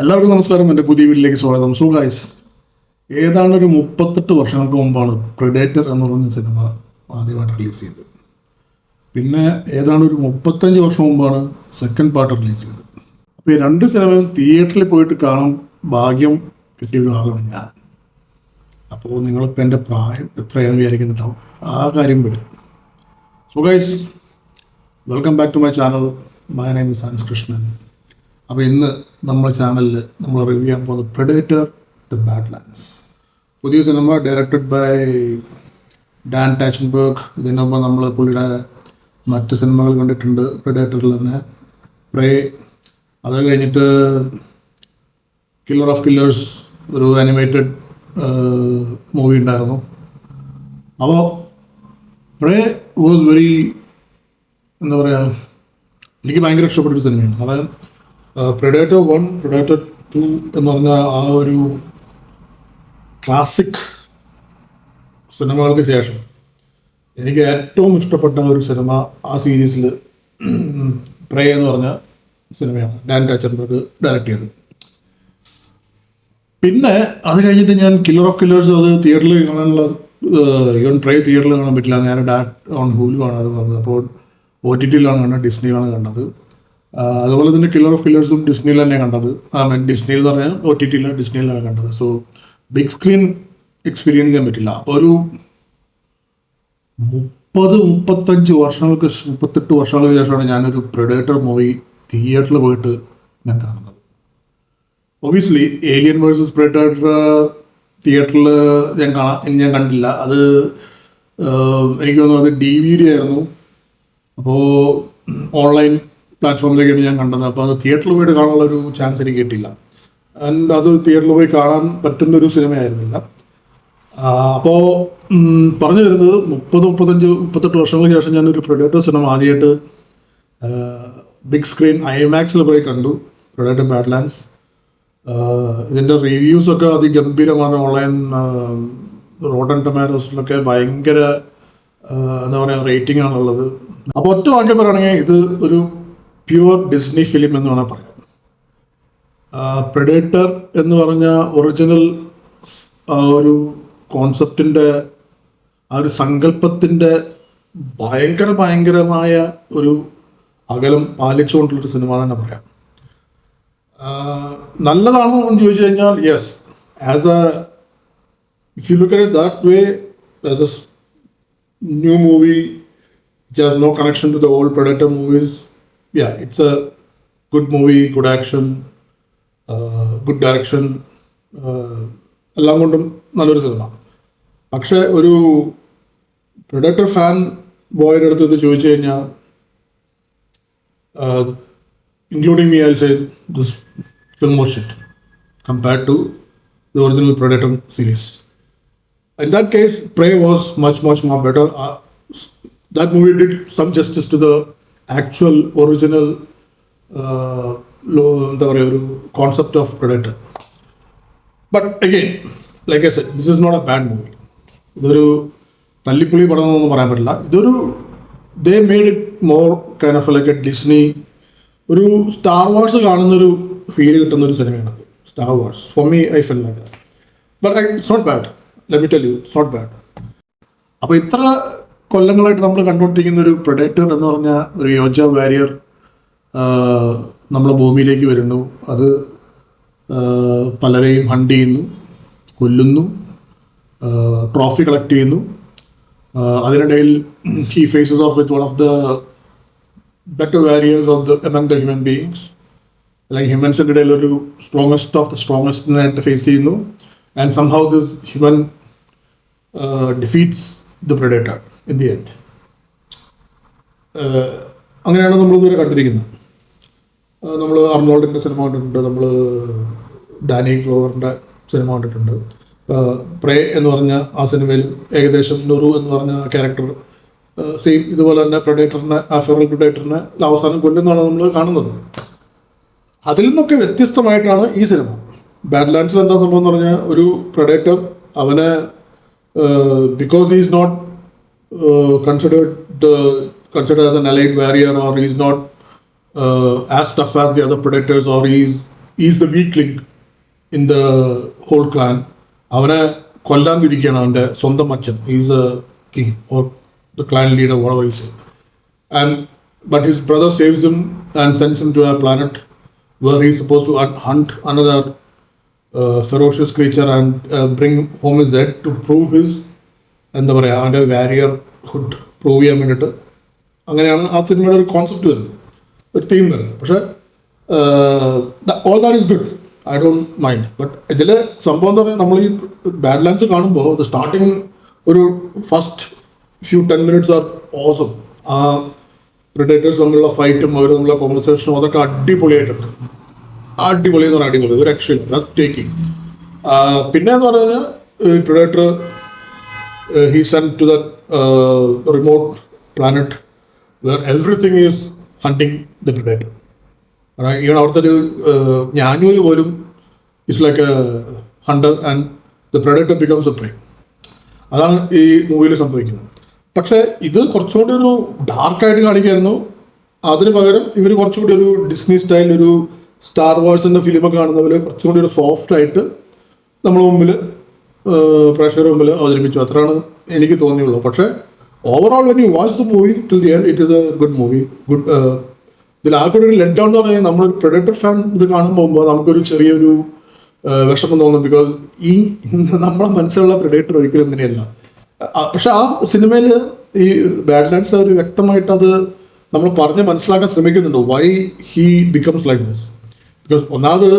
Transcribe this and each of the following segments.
എല്ലാവർക്കും നമസ്കാരം. എൻ്റെ പുതിയ വീട്ടിലേക്ക് സ്വാഗതം. സോ ഗൈസ്, ഏതാണ്ട് ഒരു 38 വർഷങ്ങൾക്ക് മുമ്പാണ് പ്രിഡേറ്റർ എന്ന് പറഞ്ഞ സിനിമ ആദ്യമായിട്ട് റിലീസ് ചെയ്തത്. പിന്നെ ഏതാണ്ട് ഒരു 35 വർഷം മുമ്പാണ് സെക്കൻഡ് പാർട്ട് റിലീസ് ചെയ്തത്. അപ്പോൾ ഈ രണ്ട് സിനിമയും തിയേറ്ററിൽ പോയിട്ട് കാണാൻ ഭാഗ്യം കിട്ടിയ ഒരു ആളാണ് ഞാൻ. അപ്പോൾ നിങ്ങളിപ്പോൾ എൻ്റെ പ്രായം എത്രയാണെന്ന് വിചാരിക്കുന്നുണ്ടാവും. ആ കാര്യം വിടും. So guys, welcome back to my channel. My name is Hans Krishnan. അപ്പോൾ ഇന്ന് നമ്മുടെ ചാനലിൽ നമ്മൾ റിവ്യൂ ചെയ്യാൻ പോകുന്നത് പ്രെഡേറ്റർ ദ ബാഡ്ലാൻഡ്സ്, പുതിയ സിനിമ ഡയറക്റ്റഡ് ബൈ ഡാൻ ടാച്ചൻബർഗ്. ഇതിനൊപ്പം നമ്മൾ പുള്ളിയുടെ മറ്റ് സിനിമകൾ കണ്ടിട്ടുണ്ട്. പ്രെഡേറ്ററിൽ തന്നെ പ്രേ, അത് കഴിഞ്ഞിട്ട് കില്ലർ ഓഫ് കില്ലേഴ്സ്, ഒരു അനിമേറ്റഡ് മൂവി ഉണ്ടായിരുന്നു. അപ്പോൾ പ്രേ വാസ് വെരി, എന്താ പറയുക, എനിക്ക് ഭയങ്കര ഇഷ്ടപ്പെട്ടൊരു സിനിമയാണ്. അതായത് പ്രെഡേറ്റർ 1, പ്രെഡേറ്റർ 2 എന്ന് പറഞ്ഞ ആ ഒരു ക്ലാസിക് സിനിമകൾക്ക് ശേഷം എനിക്ക് ഏറ്റവും ഇഷ്ടപ്പെട്ട ഒരു സിനിമ ആ സീരീസിൽ പ്രേ എന്ന് പറഞ്ഞ സിനിമയാണ്. ഡാൻ ടാച്ചൻബർഗ് ഡയറക്റ്റ് ചെയ്തത്. പിന്നെ അത് കഴിഞ്ഞിട്ട് ഞാൻ കില്ലർ ഓഫ് കില്ലേഴ്സ് അത് തിയേറ്ററിൽ കാണാനുള്ള, ഈവൻ പ്രേ തിയേറ്ററിൽ കാണാൻ പറ്റില്ല. ഞാൻ ഓൺ ഹൂലു ആണ് അത് പറഞ്ഞത്. അപ്പോൾ OTT-യിലാണ് കണ്ടത്, ഡിസ്നിയിലാണ് കണ്ടത്. അതുപോലെ തന്നെ കില്ലർ ഓഫ് കില്ലേഴ്സും ഡിസ്നിയിൽ തന്നെ കണ്ടത്. ഡിസ്നിയിൽ എന്ന് പറഞ്ഞാൽ OTT-യിലാണ്, ഡിസ്നിയിലാണ് കണ്ടത്. സോ ബിഗ് സ്ക്രീൻ എക്സ്പീരിയൻസ് ചെയ്യാൻ പറ്റില്ല. അപ്പോൾ ഒരു 38 വർഷങ്ങൾക്ക് ശേഷമാണ് ഞാനൊരു പ്രെഡേറ്റർ മൂവി തിയേറ്ററിൽ പോയിട്ട് ഞാൻ കാണുന്നത്. ഒബിയസ്ലി ഏലിയൻ വേഴ്സസ് പ്രെഡേറ്റർ തിയേറ്ററിൽ ഞാൻ കണ്ടില്ല. അത് എനിക്ക് തോന്നുന്നു അത് DVD ആയിരുന്നു. അപ്പോൾ ഓൺലൈൻ പ്ലാറ്റ്ഫോമിലേക്കാണ് ഞാൻ കണ്ടത്. അപ്പോൾ അത് തിയേറ്ററിൽ പോയിട്ട് കാണാനുള്ള ഒരു ചാൻസ് എനിക്ക് കിട്ടിയില്ല. ആൻഡ് അത് തിയേറ്ററിൽ പോയി കാണാൻ പറ്റുന്നൊരു സിനിമയായിരുന്നില്ല. അപ്പോൾ പറഞ്ഞു വരുന്നത് 38 വർഷങ്ങൾക്ക് ശേഷം ഞാനൊരു പ്രെഡേറ്റർ സിനിമ ആദ്യമായിട്ട് ബിഗ് സ്ക്രീൻ IMAX-ൽ പോയി കണ്ടു, പ്രെഡേറ്റർ ബാഡ്ലാൻഡ്സ്. ഇതിൻ്റെ റിവ്യൂസൊക്കെ അതിഗംഭീരമാണ്. ഓൺലൈൻ റോട്ടൻ ടൊമാറ്റോസിലൊക്കെ ഭയങ്കര എന്താ പറയുക റേറ്റിംഗ് ആണുള്ളത്. അപ്പോൾ ഒറ്റ വാക്യം പറയുകയാണെങ്കിൽ ഇത് ഒരു പ്യുവർ ഡിസ്നി ഫിലിം എന്ന് വേണമെങ്കിൽ പറയാം. പ്രെഡേറ്റർ എന്ന് പറഞ്ഞ ഒറിജിനൽ ഒരു കോൺസെപ്റ്റിൻ്റെ, ആ ഒരു സങ്കല്പത്തിൻ്റെ ഭയങ്കരമായ ഒരു അകലം പാലിച്ചുകൊണ്ടുള്ളൊരു സിനിമ തന്നെ പറയാം. നല്ലതാണോ എന്ന് ചോദിച്ചു കഴിഞ്ഞാൽ yes, as A if you look at it that way, as A new movie which has no connection to the old Predator movies, yeah, it's a good movie, good action, good direction, എല്ലാം കൊണ്ടും നല്ലൊരു cinema. പക്ഷേ ഒരു predator fan ബോയുടെ അടുത്ത് ഇത് ചോദിച്ചു കഴിഞ്ഞാൽ, including me, I'll say this film was shit compared to the original Predator series. In that case, Prey was much more better. That movie did some justice to the actual original concept of Predator. But again, like I said, this is not a bad movie. ഇതൊരു തല്ലിപ്പുളി പടം എന്നൊന്നും പറയാൻ പറ്റില്ല. ഇതൊരു they made it more kind of like a Disney, ഒരു star Wars കാണുന്നൊരു feel കിട്ടുന്ന ഒരു സിനിമയാണ് Star Wars. For me I feel like that. But it's not bad. Let me tell you, it's not bad. അപ്പോൾ ഇത്ര കൊല്ലങ്ങളായിട്ട് നമ്മൾ കണ്ടുകൊണ്ടിരിക്കുന്ന ഒരു പ്രെഡേറ്റർ എന്ന് പറഞ്ഞ ഒരു യോജ വാരിയർ നമ്മളെ ഭൂമിയിലേക്ക് വരുന്നു. അത് പലരെയും ഹണ്ട് ചെയ്യുന്നു, കൊല്ലുന്നു, ട്രോഫി കളക്ട് ചെയ്യുന്നു. അതിനിടയിൽ he faces off with one of the better warriors of the among the human beings. അല്ലെങ്കിൽ ഹ്യൂമൻസിൻ്റെ ഇടയിൽ ഒരു സ്ട്രോങ്ങസ്റ്റ് ഓഫ് ദ സ്ട്രോങ്ങസ്റ്റിനായിട്ട് ഫേസ് ചെയ്യുന്നു. And somehow this human defeats the predator in the end. അങ്ങനെയാണ് നമ്മളിതുവരെ കണ്ടിരിക്കുന്നത്. നമ്മൾ അർണോൾഡിൻ്റെ സിനിമ കണ്ടിട്ടുണ്ട്, നമ്മൾ ഡാനി ഗ്ലോവറിൻ്റെ സിനിമ കണ്ടിട്ടുണ്ട്. പ്രേ എന്ന് പറഞ്ഞ ആ സിനിമയിലും ഏകദേശം നുറു എന്ന് പറഞ്ഞ ക്യാരക്ടർ സെയിം ഇതുപോലെ തന്നെ പ്രെഡേറ്ററിനെ, ആ ഫെറൽ പ്രെഡേറ്ററിനെ അവസാനം കൊല്ലുന്നതാണ് നമ്മൾ കാണുന്നത്. അതിൽ നിന്നൊക്കെ വ്യത്യസ്തമായിട്ടാണ് ഈ സിനിമ. ബാഡ്ലാൻഡ്സിൽ എന്താ സംഭവം എന്ന് പറഞ്ഞാൽ, ഒരു പ്രെഡേറ്റർ അവനെ because he is not considered as an allied warrior, or he's not as tough as the other predators, or he's is the weak link in the whole clan. അവനെ കൊല്ലാൻ വിധിക്കുകയാണ് അവൻ്റെ സ്വന്തം അച്ഛൻ. Is a king or the clan leader, whatever you say. But his brother saves him and sends him to a planet where he's supposed to hunt another ferocious creature and bring home his dead to prove his, എന്താ പറയുക, അവൻ്റെ Warrier hood prove ചെയ്യാൻ വേണ്ടിയിട്ട്. അങ്ങനെയാണ് ആ സിനിമയുടെ ഒരു concept വരുന്നത്, ഒരു തീം വരുന്നത്. പക്ഷേ all that is good, I don't mind. But ഇതിൽ സംഭവം എന്ന് പറഞ്ഞാൽ നമ്മൾ ഈ ബാഡ്ലാൻഡ്സ് കാണുമ്പോൾ ദ സ്റ്റാർട്ടിങ് ഒരു first few 10 minutes are awesome. ആ പ്രിഡേറ്റേഴ്സ് തമ്മിലുള്ള ഫൈറ്റും അവർ തമ്മിലുള്ള കോൺവെർസേഷനും അതൊക്കെ അടിപൊളിയായിട്ടുണ്ട്. അടിപൊളി എന്ന് പറഞ്ഞാൽ അടിപൊളി, ഒരു രക്ഷയില്ല, ടേക്കിംഗ്. പിന്നെ എന്ന് പറഞ്ഞു കഴിഞ്ഞാൽ predator he sent to that remote planet where everything is hunting the predator. Even അവിടുത്തെ ഒരു ഞാനൂല് പോലും is like A Hunter and the predator becomes a prey. അതാണ് ഈ മൂവിയിൽ സംഭവിക്കുന്നത്. പക്ഷേ ഇത് കുറച്ചുകൂടി ഒരു ഡാർക്കായിട്ട് കാണിക്കായിരുന്നു. അതിന് പകരം ഇവർ കുറച്ചുകൂടി ഒരു ഡിസ്നി സ്റ്റൈൽ, ഒരു സ്റ്റാർ വാഴ്സിൻ്റെ ഫിലിമൊക്കെ കാണുന്ന പോലെ കുറച്ചുകൂടി ഒരു സോഫ്റ്റായിട്ട് നമ്മുടെ മുമ്പിൽ, പ്രേക്ഷകരുടെ മുമ്പിൽ അവതരിപ്പിച്ചു. അത്രയാണ് എനിക്ക് തോന്നിയുള്ളൂ. പക്ഷേ overall when you watch the movie till the end, it is A good movie. Good. ഇതിൽ ആർക്കൊരു ഒരു ലെറ്റ് ഡൗൺ എന്ന് പറഞ്ഞാൽ നമ്മളൊരു പ്രെഡേറ്റർ ഫാൻ ഇത് കാണുമ്പോൾ നമുക്കൊരു ചെറിയൊരു വിഷമം തോന്നും. ബിക്കോസ് ഈ നമ്മളെ മനസ്സിലുള്ള പ്രെഡേറ്റർ ഒരിക്കലും ഇങ്ങനെയല്ല. പക്ഷെ ആ സിനിമയിൽ ഈ ബാഡ്ലാൻഡ്സ് അവർ വ്യക്തമായിട്ട് അത് നമ്മൾ പറഞ്ഞ് മനസ്സിലാക്കാൻ ശ്രമിക്കുന്നുണ്ട്. Y he becomes like this. Because ഒന്നാമത്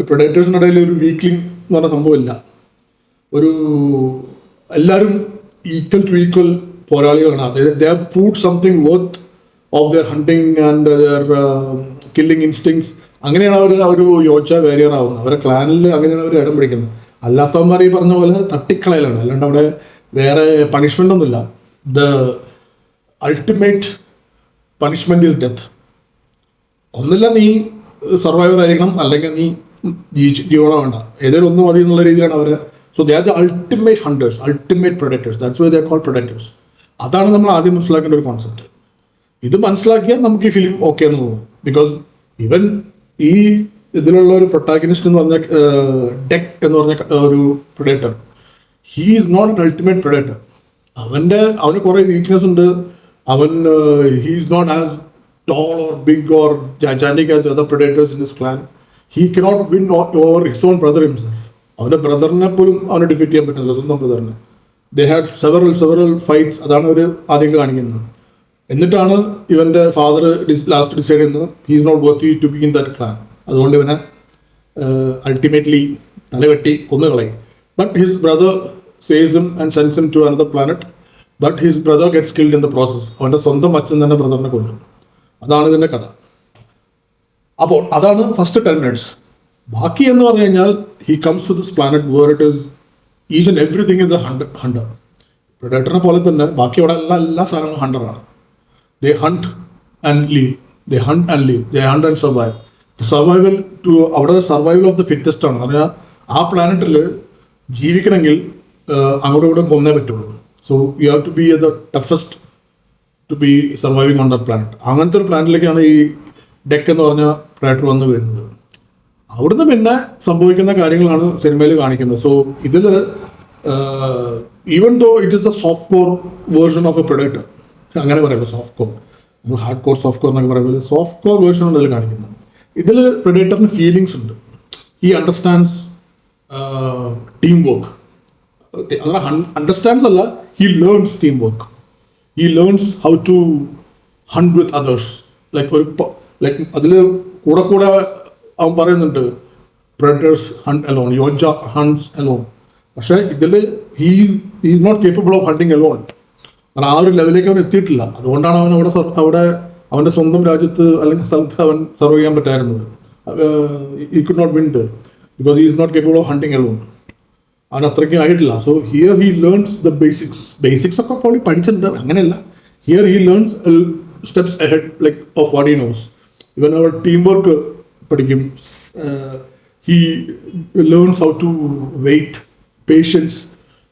പ്രെഡേറ്റേഴ്സിൻ്റെ ഇടയിൽ ഒരു വീക്ക്ലിംഗ് എന്ന് പറഞ്ഞ സംഭവമില്ല. ഒരു എല്ലാവരും ഈക്വൽ ടു ഈക്വൽ പോരാളികളാണ്. They have proved something worth of their hunting and their killing instincts. അങ്ങനെയാണ് അവർ ഒരു യോച്ച വാരിയർ ആവുന്നത്. അവരെ ക്ലാനിൽ അങ്ങനെയാണ് അവർ ഇടം പിടിക്കുന്നത്. അല്ലാത്തവന്മാർ ഈ പറഞ്ഞ പോലെ തട്ടിക്കളയിലാണ്. അല്ലാണ്ട് അവിടെ വേറെ പണിഷ്മെൻ്റ് ഒന്നുമില്ല. The ultimate punishment is death. ഒന്നില്ല നീ സർവൈവർ ആയിരിക്കണം, അല്ലെങ്കിൽ നീ ജീവനം വേണ്ട, ഏതെങ്കിലും ഒന്ന് മതി എന്നുള്ള രീതിയിലാണ് അവർ. So they are the ultimate hunters, ultimate predators. That's why they are called predators. അതാണ് നമ്മൾ ആദ്യം മനസ്സിലാക്കേണ്ട ഒരു കോൺസെപ്റ്റ്. ഇത് മനസ്സിലാക്കിയാൽ നമുക്ക് ഈ ഫിലിം ഓക്കെ എന്ന് തോന്നും. ബിക്കോസ് ഈവൻ ഈ ഇതിലുള്ള ഒരു പ്രൊട്ടാഗനിസ്റ്റ് എന്ന് പറഞ്ഞ ഡെക് എന്ന് പറഞ്ഞ ഒരു predator, he is not an ultimate predator. അവന് കുറേ വീക്ക്നെസ് ഉണ്ട്. He is not as tall or big or gigantic as other predators in his clan. He cannot win over his own brother himself. അവൻ്റെ ബ്രദറിനെ പോലും അവനെ defeat ചെയ്യാൻ പറ്റുന്നില്ല, സ്വന്തം ബ്രദറിനെ. They had several fights. അതാണ് അവർ ആദ്യം കാണിക്കുന്നത്. എന്നിട്ടാണ് ഇവൻ്റെ ഫാദർ ലാസ്റ്റ് ഡിസൈഡ് ചെയ്യുന്നത് he is not worthy to be in that clan. അതുകൊണ്ട് ഇവനെ അൾട്ടിമേറ്റ്ലി തലവെട്ടി കൊന്നുകളയും. But his brother saves him and sends him to another planet. But his brother gets killed in the process. അവൻ്റെ സ്വന്തം അച്ഛൻ തന്നെ ബ്രദറിനെ കൊല്ലും. അതാണ് ഇതിൻ്റെ കഥ. അപ്പോൾ അതാണ് ഫസ്റ്റ് 10 minutes. ബാക്കി എന്ന് പറഞ്ഞു കഴിഞ്ഞാൽ he comes to this planet where it is each and everything is a hunter. പ്രെഡേറ്ററിനെ പോലെ തന്നെ ബാക്കി അവിടെ എല്ലാ സാധനങ്ങളും ഹണ്ടറാണ്. They hunt and leave, they hunt and leave, they hunt and survive. Survival to അവിടെ സർവൈവൽ ഓഫ് ദ ഫിറ്റസ്റ്റ് ആണ്. പറഞ്ഞാൽ ആ പ്ലാനറ്റിൽ ജീവിക്കണമെങ്കിൽ അങ്ങോട്ടും ഇവിടെ കൊന്നേ പറ്റുള്ളൂ. So you have to be the toughest to be surviving on the planet. അങ്ങനത്തെ ഒരു പ്ലാനറ്റിലേക്കാണ് ഈ ഡെക്ക് എന്ന് പറഞ്ഞ പ്ലാനറ്റ് വന്ന് വരുന്നത്. അവിടുന്ന് പിന്നെ സംഭവിക്കുന്ന കാര്യങ്ങളാണ് സിനിമയിൽ കാണിക്കുന്നത്. സോ ഇതിൽ even though it is a soft core version of a predator, അങ്ങനെ പറയുമ്പോൾ സോഫ്റ്റ് കോർ, നമ്മൾ ഹാർഡ് കോർ സോഫ്റ്റ് കോർ എന്നൊക്കെ പറയുമ്പോൾ സോഫ്റ്റ് കോർ വേർഷനാണ് ഇതിൽ കാണിക്കുന്നത്. ഇതിൽ പ്രെഡേറ്ററിന് ഫീലിങ്സ് ഉണ്ട്. He understands team work. അങ്ങനെ അണ്ടർസ്റ്റാൻഡ്സ് അല്ല, he learns team work. He learns how to hunt with others. Like അതിൽ കൂടെ അവൻ പറയുന്നുണ്ട് predators hunt alone, Yoja hunts alone. പക്ഷേ ഇതിൽ he is not capable of hunting alone. കാരണം ആ ഒരു ലെവലിലേക്ക് അവൻ എത്തിയിട്ടില്ല. അതുകൊണ്ടാണ് അവൻ അവിടെ അവൻ്റെ സ്വന്തം രാജ്യത്ത് അല്ലെങ്കിൽ സ്ഥലത്ത് അവൻ സർവ് ചെയ്യാൻ പറ്റായിരുന്നത്. He could not win there because he is not capable of hunting alone. അവൻ അത്രയ്ക്കും ആയിട്ടില്ല. So here he learns the basics ഒക്കെ പോളി പഠിച്ചിട്ടുണ്ട്, അങ്ങനെയല്ല. Here he learns steps ahead like of what he knows. ഇവൻ അവർ ടീം വർക്ക് പഠിക്കും. He learns how to wait, patience,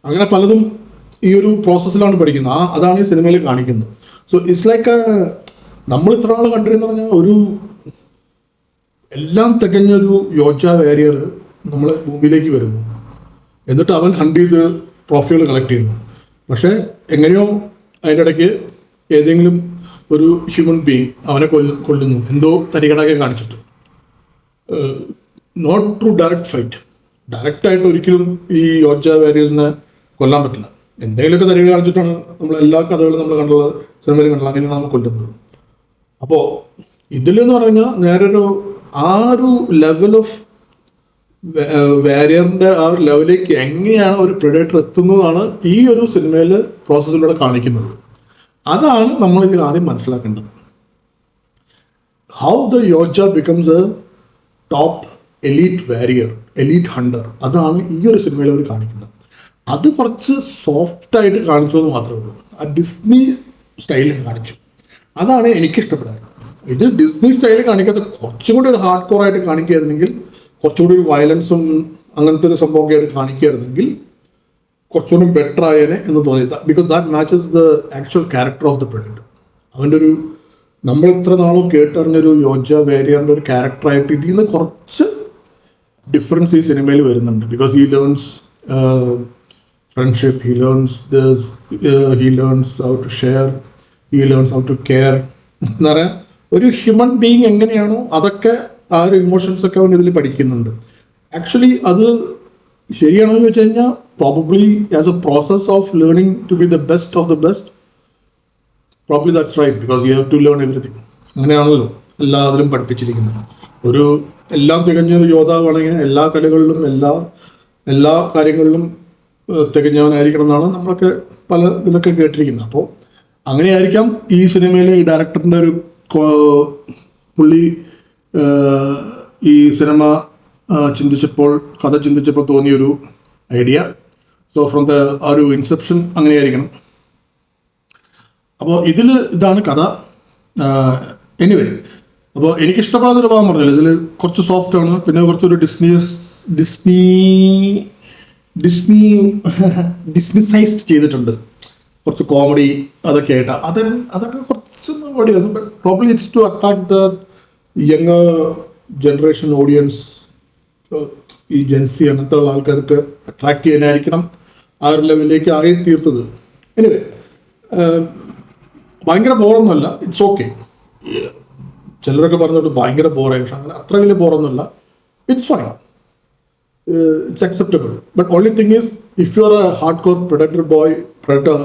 അങ്ങനെ പലതും ഈ ഒരു പ്രോസസ്സിലാണ് പഠിക്കുന്നത്. അതാണ് ഈ സിനിമയിൽ കാണിക്കുന്നത്. സോ ഇറ്റ്സ് ലൈക്ക് നമ്മൾ ഇത്ര നാൾ കണ്ടിരുന്നു പറഞ്ഞാൽ ഒരു എല്ലാം തികഞ്ഞൊരു യോജ വാരിയർ നമ്മളെ ഭൂമിയിലേക്ക് വരുന്നു. എന്നിട്ട് അവൻ ഹണ്ട് ചെയ്ത് ട്രോഫികൾ കളക്ട് ചെയ്യുന്നു. പക്ഷേ എങ്ങനെയോ അതിൻ്റെ ഇടയ്ക്ക് ഏതെങ്കിലും ഒരു ഹ്യൂമൻ ബീങ് അവനെ കൊല്ലുന്നു, എന്തോ തരികടക്കെ കാണിച്ചിട്ട്. Not through direct fight. ഡയറക്റ്റായിട്ട് ഒരിക്കലും ഈ യോജ വാരിയേഴ്സിനെ കൊല്ലാൻ പറ്റില്ല. എന്തെങ്കിലുമൊക്കെ തരിക കാണിച്ചിട്ടാണ് നമ്മൾ എല്ലാ കഥകളും നമ്മൾ കണ്ടുള്ളത്, സിനിമയിൽ കണ്ടുള്ളത്, അങ്ങനെയാണ് നമ്മൾ കൊല്ലുന്നത്. അപ്പോൾ ഇതിലെന്ന് പറഞ്ഞാൽ നേരൊരു ആ ഒരു ലെവൽ ഓഫ് വാരിയറിൻ്റെ ആ ഒരു ലെവലിലേക്ക് എങ്ങനെയാണ് ഒരു പ്രെഡേറ്റർ എത്തുന്നതാണ് ഈ ഒരു സിനിമയിൽ പ്രോസസ്സിലൂടെ കാണിക്കുന്നത്. അതാണ് നമ്മൾ ഇതിൽ ആദ്യം മനസ്സിലാക്കേണ്ടത്. How the Yautja becomes a top elite warrior, elite hunter. അതാണ് ഈ ഒരു സിനിമയിൽ അവർ കാണിക്കുന്നത്. അത് കുറച്ച് സോഫ്റ്റായിട്ട് കാണിച്ചു എന്ന് മാത്രമേ ഉള്ളൂ. ആ ഡിസ്നി സ്റ്റൈലിൽ കാണിച്ചു. അതാണ് എനിക്കിഷ്ടപ്പെട്ടത്. ഇത് ഡിസ്നി സ്റ്റൈലിൽ കാണിക്കാത്ത കുറച്ചും കൂടി ഒരു ഹാർഡ് കോർ ആയിട്ട് കാണിക്കുകയായിരുന്നെങ്കിൽ, കുറച്ചുകൂടി ഒരു വയലൻസും അങ്ങനത്തെ ഒരു സംഭവമൊക്കെ ആയിട്ട് കാണിക്കുകയായിരുന്നെങ്കിൽ കുറച്ചുകൂടി ബെറ്റർ ആയേനെ എന്ന് തോന്നി. Because that matches the actual character of the predator. അവൻ്റെ ഒരു നമ്മൾ ഇത്ര നാളും കേട്ടറിഞ്ഞൊരു യോജ വാരിയറിൻ്റെ ഒരു ക്യാരക്ടറായിട്ട് ഇതിൽ നിന്ന് കുറച്ച് ഡിഫറൻസ് ഈ സിനിമയിൽ വരുന്നുണ്ട്. Because he learns friendship, he learns how to share, he learns how to care. എന്ന് പറയാൻ ഒരു ഹ്യൂമൻ ബീങ് എങ്ങനെയാണോ അതൊക്കെ ആ ഒരു ഇമോഷൻസ് ഒക്കെ അവൻ ഇതിൽ പഠിക്കുന്നുണ്ട്. ആക്ച്വലി അത് ശരിയാണോ എന്ന് വെച്ച് കഴിഞ്ഞാൽ probably as a process of learning to be the best of the best, probably that's right, because you have to learn everything. അങ്ങനെയാണല്ലോ എല്ലാത്തിലും പഠിപ്പിച്ചിരിക്കുന്നത്. ഒരു എല്ലാം തികഞ്ഞൊരു യോദ്ധാവാണെങ്കിൽ എല്ലാ കലകളിലും എല്ലാ കാര്യങ്ങളിലും തികഞ്ഞവനായിരിക്കണം എന്നാണ് നമ്മളൊക്കെ പല ഇതിലൊക്കെ കേട്ടിരിക്കുന്നത്. അപ്പോൾ അങ്ങനെയായിരിക്കാം ഈ സിനിമയിലെ ഈ ഡയറക്ടറിൻ്റെ ഒരു പുള്ളി ഈ സിനിമ കഥ ചിന്തിച്ചപ്പോൾ തോന്നിയൊരു ഐഡിയ. സോ ഫ്രം ദ ആ ഒരു ഇൻസെപ്ഷൻ അങ്ങനെയായിരിക്കണം. അപ്പോൾ ഇതാണ് കഥ. എനിവേ, അപ്പോൾ എനിക്കിഷ്ടപ്പെടാത്തൊരു ഭാഗം പറഞ്ഞില്ല, ഇതിൽ കുറച്ച് സോഫ്റ്റ് ആണ്. പിന്നെ കുറച്ചൊരു ഡിസ്മിസൈസ്ഡ് ചെയ്തിട്ടുണ്ട്, കുറച്ച് കോമഡി അതൊക്കെ ആയിട്ട്. അതൊക്കെ കുറച്ചൊന്നും കോമഡിയാണ്. But probably it's to attract the younger generation audience. ഈ ജെൻസി അങ്ങനത്തെ ഉള്ള ആൾക്കാർക്ക് അട്രാക്ട് ചെയ്യാനായിരിക്കണം ആ ഒരു ലെവലിലേക്ക് ആയി തീർത്തത്. എനിവേ, ഭയങ്കര ബോറൊന്നുമല്ല, ഇറ്റ്സ് ഓക്കെ. ചിലരൊക്കെ പറഞ്ഞിട്ട് ഭയങ്കര ബോറായി, പക്ഷെ അങ്ങനെ അത്ര വലിയ ബോറൊന്നുമല്ല. It's fine, it's acceptable. But only thing is, if you are a hardcore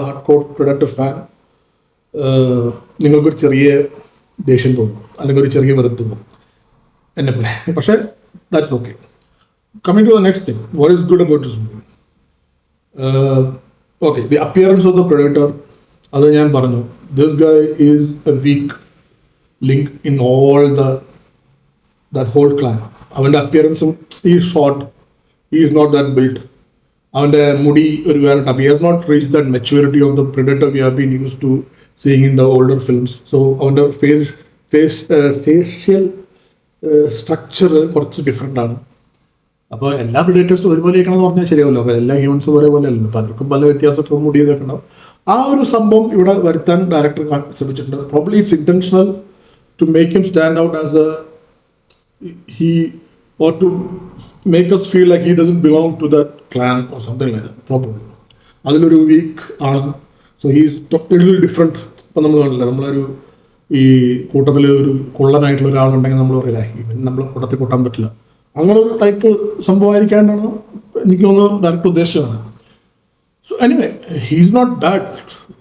hardcore Predator fan, നിങ്ങൾക്കൊരു ചെറിയ ദേഷ്യം തോന്നും, അല്ലെങ്കിൽ ഒരു ചെറിയ വെറുപ്പ് തോന്നും എന്നെ പോലെ. പക്ഷേ that's okay. Coming to the next thing, what is good about this movie? Okay, the appearance of the Predator, അത് ഞാൻ പറഞ്ഞു. This guy is a weak link in all that whole clan. അവൻ്റെ അപ്പിയറൻസും ഈ short, he is not that built. അവൻ്റെ മുടി ഒരു വേറെ type. He has not reached that maturity of the Predator we have been used to seeing in the older films. So അവൻ്റെ facial structure കുറച്ച് different ആണ്. അപ്പോൾ എല്ലാ പ്രിഡേറ്റേഴ്സും ഒരുപോലെ ഇരിക്കണമെന്ന് പറഞ്ഞാൽ ശരിയാവില്ല. അപ്പോൾ എല്ലാ ഹ്യൂമൻസും ഒരേപോലെ അല്ലല്ലോ, പലർക്കും പല വ്യത്യാസമൊക്കെ മുടിയൊക്കെ ഉണ്ടാവും. ആ ഒരു സംഭവം ഇവിടെ വരുത്താൻ ഡയറക്ടർ ശ്രമിച്ചിട്ടുണ്ട്. Probably it's intentional to make him stand out as or to make us feel like he doesn't belong to that clan or something like that, probably. അതിലൊരു വീക്ക് ആണ്. So he's totally different. ഇപ്പം നമ്മൾ കാണില്ല, നമ്മളൊരു ഈ കൂട്ടത്തിൽ ഒരു കുള്ളനായിട്ടുള്ള ഒരാളുണ്ടെങ്കിൽ നമ്മൾ പറയില്ല, ഇവൻ നമ്മളെ കൂട്ടത്തിൽ കൂട്ടാൻ പറ്റില്ല. അങ്ങനെ ഒരു ടൈപ്പ് സംഭവമായിരിക്കാണ്ടാണ് എനിക്ക് തോന്നുന്നു ഡയറക്ടർ ഉദ്ദേശിച്ചതാണ്. So anyway, he's not bad.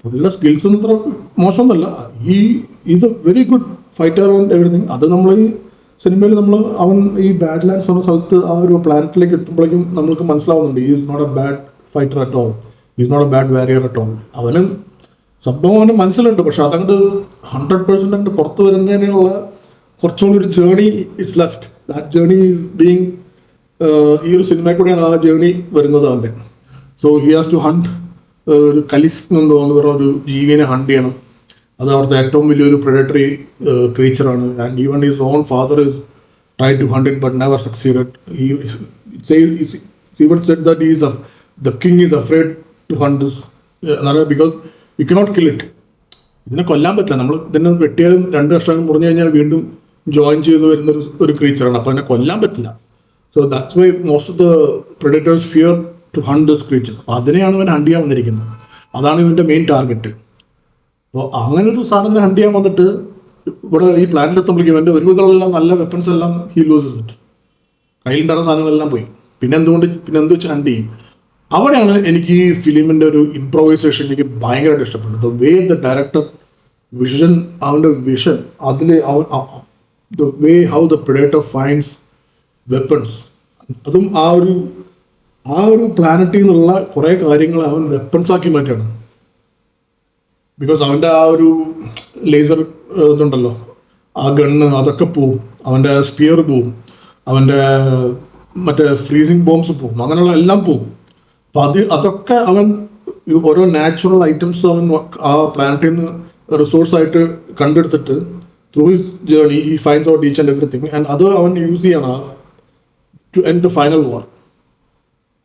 പുള്ളിയുടെ സ്കിൽസ് ഒന്നും അത്ര മോശമൊന്നുമല്ല. He is a very good fighter and everything. അത് നമ്മൾ ഈ സിനിമയിൽ അവൻ ഈ ബാഡ് ലാൻഡ്സ് എന്ന സ്ഥലത്ത് ആ ഒരു പ്ലാനറ്റിലേക്ക് എത്തുമ്പോഴേക്കും നമ്മൾക്ക് മനസ്സിലാവുന്നുണ്ട്, is not a bad fighter at all, is not a bad warrior at all. അവനും സംഭവം അവന് മനസ്സിലുണ്ട്, പക്ഷെ അതങ്ങോട്ട് 100% അങ്ങോട്ട് പുറത്ത് വരുന്നതിനുള്ള കുറച്ചുകൂടി ഒരു journey it's left. That journey is being ഈ ഒരു സിനിമയിൽ കൂടെയാണ് ആ ജേണി വരുന്നത് അവൻ്റെ. So he has to hunt ഒരു കലിസ് എന്ന് തോന്നുന്ന ഒരു ജീവിനെ ഹണ്ട് ചെയ്യണം. അത് അവിടുത്തെ ഏറ്റവും വലിയൊരു പ്രെഡേറ്ററി ക്രീച്ചറാണ്. And even his own father is try to hunt it but never succeeded. Even said that the king is afraid to hunt this, because you cannot kill it. ഇതിനെ കൊല്ലാൻ പറ്റില്ല. നമ്മൾ ഇതിനെ വെട്ടിയാലും 2 കഷ്ണം മുറിഞ്ഞു കഴിഞ്ഞാൽ വീണ്ടും ജോയിൻ ചെയ്ത് വരുന്ന ഒരു ക്രീച്ചറാണ്. അപ്പോൾ അതിനെ കൊല്ലാൻ പറ്റില്ല. So that's why most of the predators fear to hunt this creature. അപ്പോൾ അതിനെയാണ് ഇവൻ ഹണ്ട് ചെയ്യാൻ വന്നിരിക്കുന്നത്. അതാണ് ഇവൻ്റെ മെയിൻ ടാർഗറ്റ്. അപ്പോൾ അങ്ങനെ ഒരു സാധനം ഹണ്ട് ചെയ്യാൻ വന്നിട്ട് ഇവിടെ ഈ പ്ലാനിലെത്തുമ്പോഴേക്കും ഇവൻ്റെ ഒരുവിധമുള്ള നല്ല വെപ്പൺസ് എല്ലാം ഹി ലൂസസ് ഇറ്റ്. കയ്യിലുണ്ടായിരുന്ന സാധനങ്ങളെല്ലാം പോയി. പിന്നെ എന്ത് വെച്ച് ഹണ്ട് ചെയ്യും? അവിടെയാണ് എനിക്ക് ഈ ഫിലിമിൻ്റെ ഒരു ഇംപ്രൊവൈസേഷൻ എനിക്ക് ഭയങ്കരമായിട്ട് ഇഷ്ടപ്പെട്ടത്. The way the director vision, അവൻ്റെ വിഷൻ, അതിൽ the way how the predator finds weapons, അതും ആ ഒരു പ്ലാനറ്റിൽ നിന്നുള്ള കുറേ കാര്യങ്ങൾ അവൻ വെപ്പൺസ് ആക്കി മാറ്റുകയാണ്. ബിക്കോസ് അവൻ്റെ ആ ഒരു ലേസർ ഇതുണ്ടല്ലോ, ആ ഗണ്ണ്, അതൊക്കെ പോവും, അവൻ്റെ സ്പിയർ പോവും, അവൻ്റെ മറ്റേ ഫ്രീസിങ് ബോംബ്സ് പോവും, അങ്ങനെയുള്ള എല്ലാം പോവും. അപ്പം അതൊക്കെ അവൻ ഓരോ നാച്ചുറൽ ഐറ്റംസ് അവൻ ആ പ്ലാനറ്റിൽ നിന്ന് റിസോഴ്സായിട്ട് കണ്ടെടുത്തിട്ട് through his journey he finds out each and everything, and അത് അവൻ യൂസ് ചെയ്യണം to end the final war.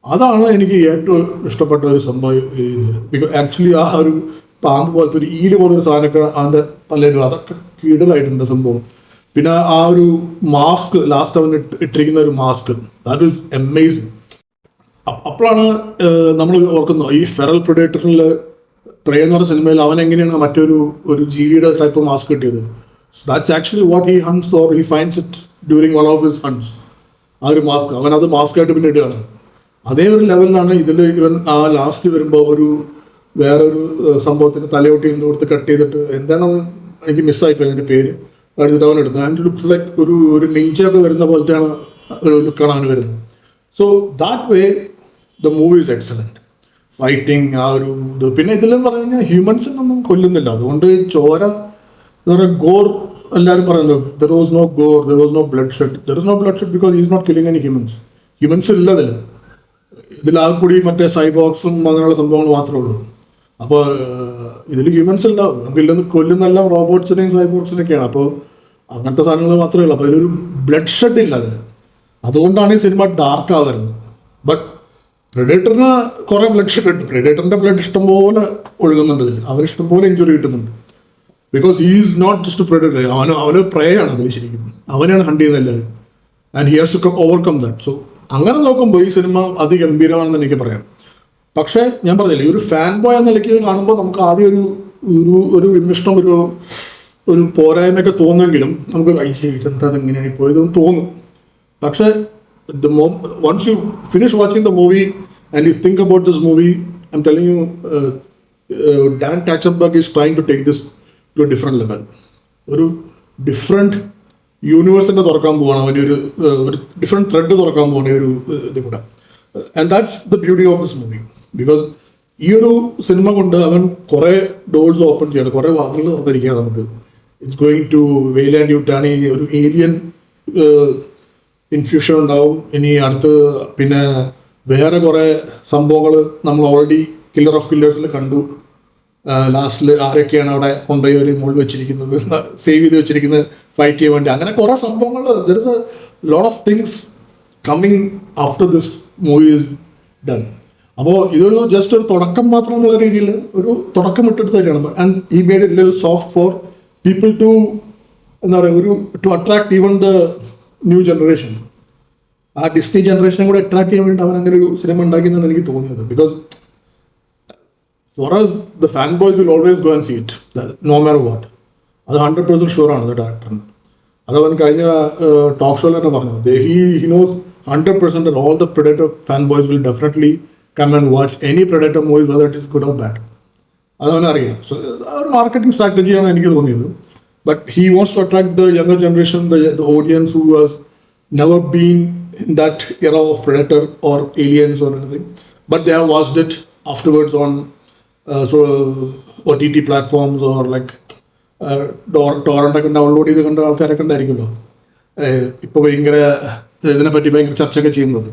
അതാണ് എനിക്ക് ഏറ്റവും ഇഷ്ടപ്പെട്ട ഒരു സംഭവം ഇതിൽ. ബിക്കോസ് ആക്ച്വലി ആ ഒരു പാമ്പ് പോലത്തെ ഒരു ഈല് പോലൊരു സാധനമൊക്കെ അവൻ്റെ തലയിൽ, അതൊക്കെ കീടലായിട്ടുണ്ട് സംഭവം. പിന്നെ ആ ഒരു മാസ്ക്, ലാസ്റ്റ് അവൻ ഇട്ടിരിക്കുന്ന ഒരു മാസ്ക്, ദാറ്റ് ഈസ് അമേസിങ്. അപ്പോഴാണ് നമ്മൾ ഓർക്കുന്നത് ഈ ഫെറൽ പ്രെഡേറ്ററിൽ പ്രേ എന്ന് പറഞ്ഞ സിനിമയിൽ അവൻ എങ്ങനെയാണ് മറ്റൊരു ജീവിയുടെ ടൈപ്പ് മാസ്ക് കിട്ടിയത്. That's actually what he Hund's or he finds it during one of his Hund's. ആ ഒരു മാസ്ക് അവൻ അത് മാസ്കായിട്ട് പിന്നെ ഇടുകയാണ്. അതേ ഒരു ലെവലിലാണ് ഇതിൽ ഇവൻ ആ ലാസ്റ്റ് വരുമ്പോൾ വേറൊരു സംഭവത്തിന് തലയോട്ടി കൊടുത്ത് കട്ട് ചെയ്തിട്ട്, എന്താണ് എനിക്ക് മിസ്സായിപ്പോയി അതിൻ്റെ പേര്, എടുത്തിട്ട് അവൻ എടുത്തത്. അതിൻ്റെ ലുക്ക് ലൈക്ക് ഒരു നിഞ്ചയൊക്കെ വരുന്ന പോലത്തെയാണ് ഒരു ലുക്കാണ് അവന് വരുന്നത്. So that way the movie is excellent. Fighting ആ ഒരു ഇത്. പിന്നെ ഇതിലെന്ന് പറഞ്ഞു കഴിഞ്ഞാൽ ഹ്യൂമൻസിനൊന്നും കൊല്ലുന്നില്ല. അതുകൊണ്ട് ചോര എന്ന് പറയുക, ഗോർ എല്ലാവരും പറയുന്നത് there was no gore, there was no bloodshed. There is no bloodshed because is not killing any humans ഇല്ല ഇതിലാകെ കൂടി മറ്റേ സൈബോക്സും അങ്ങനെയുള്ള സംഭവങ്ങൾ മാത്രമേ ഉള്ളൂ. അപ്പോൾ ഇതിൽ ഹ്യൂമൻസ് ഇല്ല, നമുക്കില്ലെന്ന് കൊല്ലുന്നെല്ലാം റോബോട്ട്സിനെയും സൈബോക്സിനൊക്കെയാണ്. അപ്പോൾ അങ്ങനത്തെ സാധനങ്ങൾ മാത്രമേ ഉള്ളൂ. അപ്പോൾ ഇതിലൊരു ബ്ലഡ് ഷെഡ് ഇല്ല അതിൽ. അതുകൊണ്ടാണ് ഈ സിനിമ ഡാർക്ക് ആവുന്നത്. ബട്ട് പ്രെഡേറ്ററിന് കുറേ ബ്ലഡ് ഷെഡ് ഉണ്ട്. പ്രെഡേറ്ററിൻ്റെ ബ്ലഡ് ഇഷ്ടംപോലെ ഒഴുകുന്നുണ്ട് ഇതിൽ. അവന് ഇഷ്ടംപോലെ ഇഞ്ചുറി കിട്ടുന്നുണ്ട്. Because he is not just predator, അവന് പ്രേ ആണ് അതിൽ ശരിക്കും. അവനെയാണ് ഹണ്ട് ചെയ്യുന്നത് എല്ലാവരും. And he has to overcome that. So അങ്ങനെ നോക്കുമ്പോൾ ഈ സിനിമ അതിഗംഭീരമാണെന്ന് എനിക്ക് പറയാം. പക്ഷേ ഞാൻ പറഞ്ഞില്ലേ, ഒരു ഫാൻ ബോയ് എന്ന നിലയ്ക്ക് കാണുമ്പോൾ നമുക്ക് ആദ്യം ഒരു വിമിഷ്ടം, ഒരു പോരായ്മയൊക്കെ തോന്നുമെങ്കിലും നമുക്ക് ഇതെന്താ ഇങ്ങനെയായി പോയതെന്ന് തോന്നും. പക്ഷേ once you finish watching the movie and you think about this movie, I'm telling you, Dan Trachtenberg is trying to take this to a different level. ഒരു ഡിഫറെൻറ്റ് യൂണിവേഴ്സിൻ്റെ തുറക്കാൻ പോവാണ് അവന്, ഒരു ഡിഫറെൻറ്റ് ത്രെഡ് തുറക്കാൻ പോവാണ് ഒരു ഇത് കൂടെ. And that's the beauty of this movie. Because ഈ ഒരു സിനിമ കൊണ്ട് അവൻ കുറേ ഡോർസ് ഓപ്പൺ ചെയ്യണം, കുറേ വാതിലുകൾ തുറന്നിരിക്കുകയാണ് നമുക്ക്. ഇറ്റ്സ് ഗോയിങ് ടു വെയിലാൻഡ് യൂട്ടാണ്. ഈ ഒരു ഏലിയൻ ഇൻഫ്യൂഷൻ ഉണ്ടാവും ഇനി അടുത്ത്. പിന്നെ വേറെ കുറേ സംഭവങ്ങൾ നമ്മൾ ഓൾറെഡി കില്ലർ ഓഫ് കില്ലേഴ്സിൽ കണ്ടു. ലാസ്റ്റിൽ ആരൊക്കെയാണ് അവിടെ കൊണ്ടുപോയി ഒരു മുകളിൽ വെച്ചിരിക്കുന്നത്, സേവ് ചെയ്ത് വെച്ചിരിക്കുന്നത് ഫൈറ്റ് ചെയ്യാൻ വേണ്ടി. അങ്ങനെ കുറേ സംഭവങ്ങൾ, there is a lot of things coming after this movie is done. അപ്പോൾ ഇതൊരു ജസ്റ്റ് ഒരു തുടക്കം മാത്രമുള്ള രീതിയിൽ ഒരു തുടക്കം ഇട്ടെടുത്ത് തന്നെയാണ്. ആൻഡ് ഈ made it little soft for people to എന്താ പറയുക, to attract even the new generation. ആ ഡിസ്നി ജനറേഷനെ കൂടെ അട്രാക്ട് ചെയ്യാൻ വേണ്ടി അവൻ അങ്ങനെ ഒരു സിനിമ ഉണ്ടാക്കിയെന്നാണ് എനിക്ക് തോന്നിയത്. Because for us the fanboys will always go and see it, no matter what. അത് 100% ഷുവറാണ് ദ ഡയറക്ടറിന്. അതവൻ കഴിഞ്ഞ ടോക്ക് ഷോയിൽ തന്നെ പറഞ്ഞു, he knows 100% that all the Predator fanboys will definitely come and watch any Predator movie, whether it is good or bad. അതവനറിയാം. So ഒരു marketing സ്ട്രാറ്റജിയാണ് എനിക്ക് തോന്നിയത്. But he wants to attract the younger generation, the audience who has never been in that era of Predator or Aliens or anything, but they have watched it afterwards on OTT platforms or like torrent ഒക്കെ download ചെയ്ത് കണ്ട ആൾക്കാരൊക്കെ ഉണ്ടായിരിക്കുമല്ലോ, ഇപ്പോൾ ഭയങ്കര ഇതിനെപ്പറ്റി ഭയങ്കര ചർച്ചയൊക്കെ ചെയ്യുന്നത്.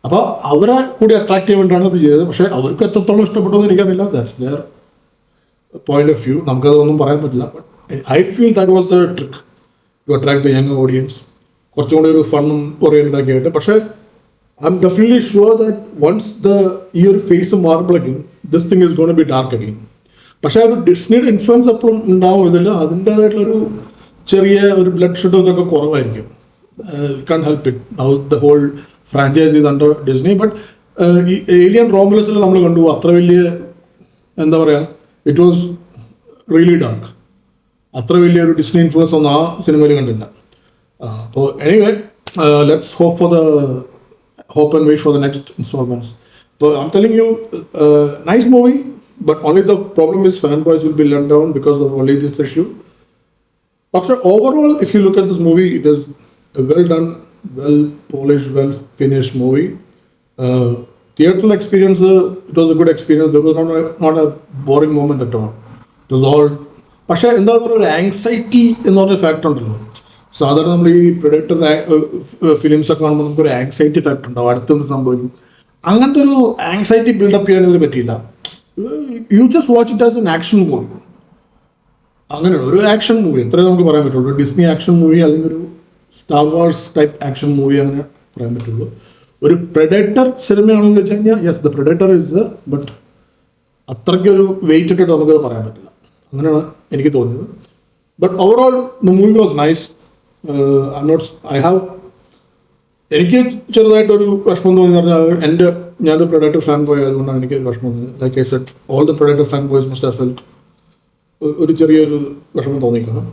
അപ്പോൾ അവരെ കൂടി അട്രാക്ട് ചെയ്യാൻ വേണ്ടിയാണ് ഇത് ചെയ്തത്. പക്ഷേ അവർക്ക് എത്രത്തോളം ഇഷ്ടപ്പെട്ടെന്ന് എനിക്കറിയില്ല. That's their point of view. നമുക്കതൊന്നും പറയാൻ പറ്റില്ല. But I feel that was the trick to attract the young audience. കുറച്ചും കൂടി ഒരു ഫണ്ണും ഓറിയൻറ്റഡ് ആയിട്ട്. പക്ഷേ I'm definitely sure that once ഈ ഒരു ഫേസ് മാറുമ്പോഴേക്കും this thing is gonna be dark again. പക്ഷേ ഒരു ഡിസ്നിയുടെ ഇൻഫ്ലുവൻസ് എപ്പോഴും ഉണ്ടാവും ഇതിൽ. അതിൻ്റേതായിട്ടുള്ളൊരു ചെറിയ ഒരു ബ്ലഡ് ഷെഡും ഇതൊക്കെ കുറവായിരിക്കും. Can help it. Now the whole franchise is under Disney. But ഈ ഏലിയൻ റോമുലസിൽ നമ്മൾ കണ്ടു അത്ര വലിയ എന്താ പറയുക, ഇറ്റ് വാസ് റിയലി ഡാർക്ക്. അത്ര വലിയൊരു ഡിസ്നി ഇൻഫ്ലുവൻസ് ഒന്നും ആ സിനിമയിൽ കണ്ടില്ല. അപ്പോൾ anyway let's hope and wait for the next installments. So I'm telling you, nice movie, but only the problem is fanboys will be let down because of only this issue. But overall, if you look at this movie, it is a well done, well polished, well finished movie. Theatrical experience, it was a good experience. There was not a boring moment at all. It was all. പക്ഷേ എന്താ പറയുക, anxiety എന്ന് പറഞ്ഞ factor ഉണ്ടല്ലോ. സാധാരണ നമ്മൾ ഈ പ്രൊഡക്റ്റർ films ഒക്കെ കാണുമ്പോൾ നമുക്കൊരു ആങ്സൈറ്റി ഫാക്ടർ ഉണ്ടാവും, അടുത്തെന്ത് സംഭവിക്കും. അങ്ങനത്തെ ഒരു ആങ്സൈറ്റി ബിൽഡപ്പ് ചെയ്യാനൊന്നും പറ്റിയില്ല. You just watch it as an action movie. അങ്ങനെയാണ് ഒരു ആക്ഷൻ മൂവി, എത്രയേ നമുക്ക് പറയാൻ പറ്റുള്ളൂ. ഡിസ്നി ആക്ഷൻ മൂവി അല്ലെങ്കിൽ ഒരു star wars type action movie അങ്ങനെ പറയാൻ പറ്റുള്ളൂ. ഒരു പ്രൊഡക്റ്റർ സിനിമയാണെന്ന് വെച്ച് കഴിഞ്ഞാൽ yes the predator is, but അത്രയ്ക്കൊരു വെയിറ്റ് ഇട്ടിട്ട് നമുക്കത് പറയാൻ പറ്റില്ല. അങ്ങനെയാണ് എനിക്ക് തോന്നിയത്. But overall the movie was nice. എനിക്ക് ചെറുതായിട്ടൊരു വിഷമം തോന്നി പറഞ്ഞാൽ ഞാനൊരു പ്രൊഡക്റ്റർ ഫാൻ ബോയ് ആയതുകൊണ്ടാണ് എനിക്ക് വിഷമം തോന്നിയത്. Like I said, all the predator fan boys must have felt ഒരു ചെറിയൊരു വിഷമം തോന്നിക്കണം.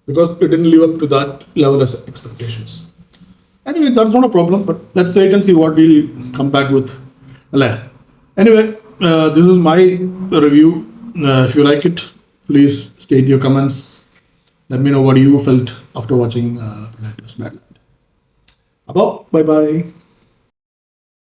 Because it didn't live up to that level of expectations. Anyway, that's not a problem, but let's wait and see what we'll come back with. Anyway, this is my review. If you like it, please state your comments. Let me know what you felt after watching Badland. Bye bye.